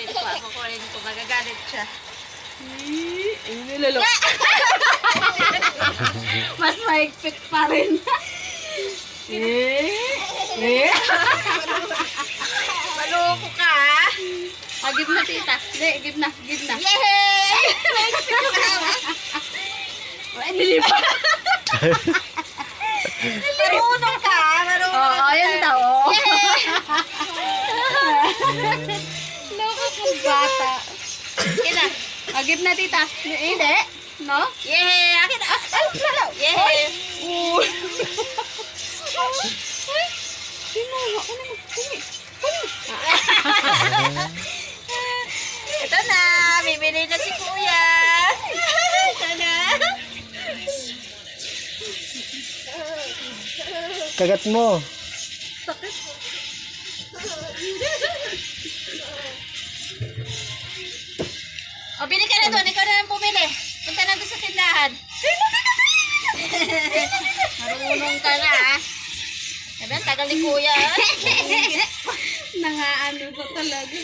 Kukunin ko. Magagalit siya. Ay, nilalo. Mas mahigpit pa rin. Maloko ka. Give na tita. Hindi, give na. Yay! Ay, nilipat. Marunong ka. Oo, yan daw. Yay! Loko kong bata. Kina. Give na tita. Hindi. No? Yay! Akin na. Lalo. Yay! Ito na. Bibili na si kuya. Ito na. Kagat mo. O, bili ka na doon. Ikaw na lang bumili. Punta na doon sa tindahan. Marunong ka na, ha? Sabi, tagal ni kuya. Nangaano ko talaga.